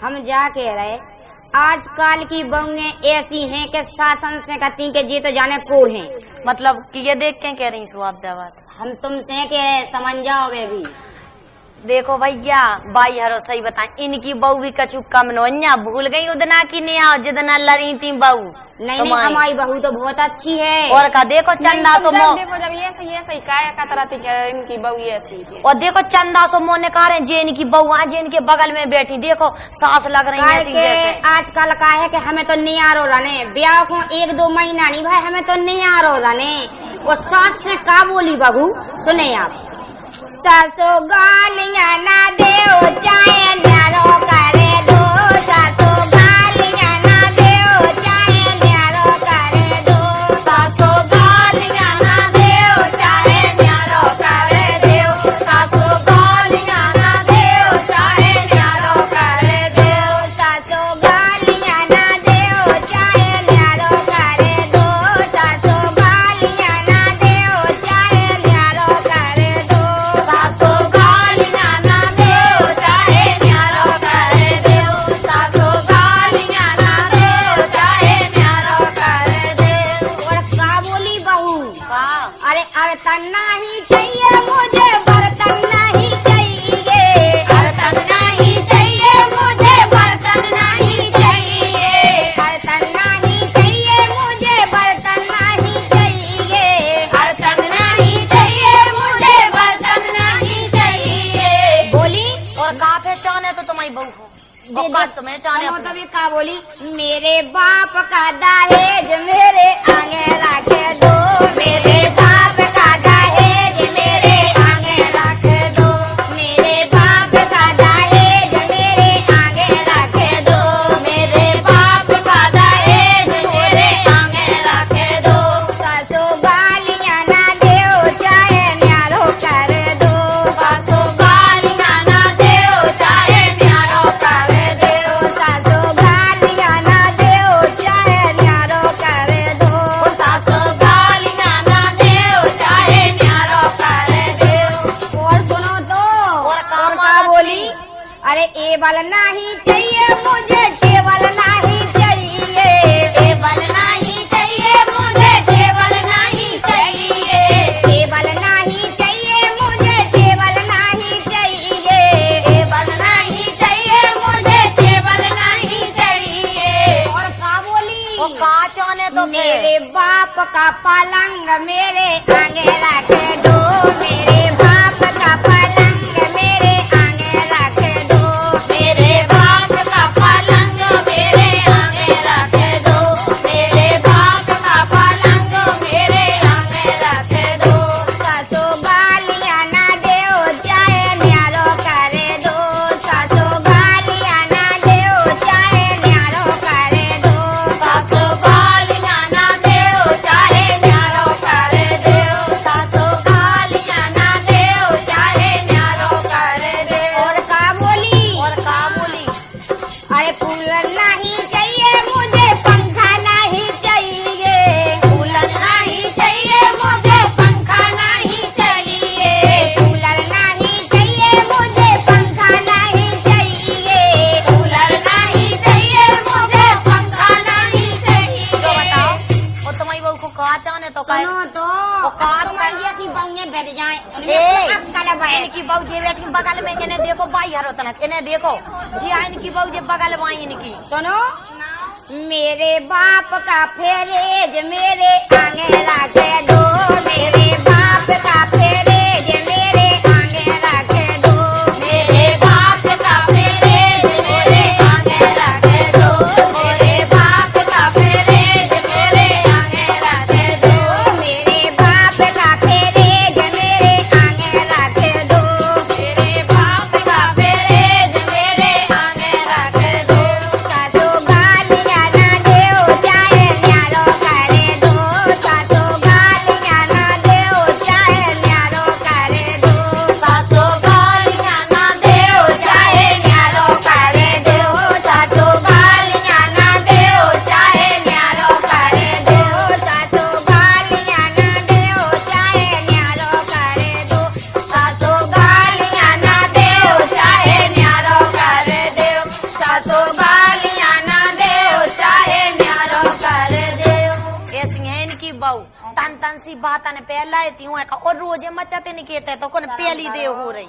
हम जा कह रहे आजकल की बहुएं ऐसी हैं कि शासन से कहती कि ये तो जाने को हैं। मतलब कि ये देख के कह रही सो आप जवाब हम तुमसे कह रहे समझ जाओ वे भी। देखो भैया भाई हरो सही बताएं, इनकी बहू भी कछु कम नोन्या भूल गई उदना की नहीं आओ जितना लड़ी थी बहू। नहीं नहीं हमारी बहू तो बहुत अच्छी है। और का देखो चंदा सो मोह देखो जब ये सही का तरह थी इनकी बहू ऐसी थी। और देखो चंदा सो मोह ने कहा रहे जे इनकी बहू आज इनके बगल में बैठी देखो सास लग रही है ऐसी जैसे। आजकल का है कि हमें तो नहीं आ रो रने ब्याह को 1-2 महीना नहीं भाई हमें तो नहीं आ रो रने। वो सास से का बोली बहू सुने आप। सासो गालियां ना दे चाहे न्यारो करे दो। सासो गालियां ना दे चाहे न्यारो करे दो। सासो गालियां ना दे चाहे न्यारो करे दो। सासो गालियां ना दे चाहे न्यारो करे दो। सासो गालियां ना दे चाहे न्यारो करे दो। सासो गालियां ना दे चाहे न्यारो करे दो। सासो गालियां ना दे चाहे न्यारो करे दो। सासो गालियां ना दे चाहे न्यारो करे दो। और का बोली बहू अरे अरतन नहीं चाहिए मुझे बर्तन नहीं चाहिए। अरतन नहीं चाहिए मुझे बर्तन नहीं चाहिए। अरतन नहीं चाहिए मुझे बर्तन नहीं चाहिए। अरतन नहीं चाहिए मुझे बर्तन नहीं चाहिए। बोली और काफे चाने तो तुम्हारी बहू हो तुम्हें चाने तो भी का बोली मेरे बाप का दहेज मेरे आगे रखे दो। मेरे बाप का दहेज मेरे आगे रख दो। मेरे बाप का दहेज मेरे आगे रख दो। मेरे बाप का दहेज मेरे आगे रख दो। सासो गालियां ना दे चाहे न्यारो कर दो। सासो गालियां ना दे चाहे न्यारो कर दो। सासो गालियां ना दे चाहे न्यारो कर दो। सासो गालियां ना दे चाहे न्यारो कर दो। और सुनो तो और का बोली अरे एवल नहीं चाहिए मुझे टेबल नहीं चाहिए। टेबल नहीं चाहिए मुझे टेबल नहीं चाहिए। टेबल नहीं चाहिए मुझे टेबल नहीं चाहिए। टेबल नहीं चाहिए मुझे टेबल नहीं चाहिए। और का बोली वो का चाने तो मेरे बाप का पलंग मेरे आगे रख दो। मेरे बाप का पलंग मेरे आगे रख दो। मेरे बाप का पलंग मेरे आगे रख दो। मेरे बाप का पलंग मेरे आगे रख दो। सासो गालियां ना दे चाहे न्यारो करे दो। सासो गालियां ना दे चाहे न्यारो करे दो। सासो गालियां ना दे चाहे न्यारो करे दो। सासो गालियां ना दे चाहे न्यारो करे दो। और का बोली अरे कूलर नहीं चाहिए मुझे पंखा नहीं चाहिए। कूलर नहीं चाहिए मुझे पंखा नहीं चाहिए। कूलर नहीं चाहिए मुझे पंखा नहीं चाहिए। कूलर नहीं चाहिए मुझे पंखा नहीं चाहिए। तो बताओ और तुम्हारी बहू को का चाने तो का सुनो तो तुम्हारी जैसी बहुएं बैठ जाए इनकी बहू जे बैठी बगल में इन्हें देखो भाई हरो तनक इन्हें देखो जी इनकी बहू जे बगल में आई इनकी सुनो मेरे बाप का फेरेज मेरे आगे रख दो। मेरे बाप का फेरेज मेरे आगे रख दो। मेरे बाप का फेरेज मेरे आगे रख दो। मेरे बाप का फेरेज मेरे आगे रख दो। मेरे बाप का फेरेज मेरे आगे रख दो। मेरे बाप का फेरेज मेरे आगे रख दो। सासो गालियां ना दे चाहे न्यारो करे दो। सासो गालियां ना दे चाहे बहू तन तन सी बात ने पहला और रोजे मचाते नहीं कहते तो कौन पहली दे हो रही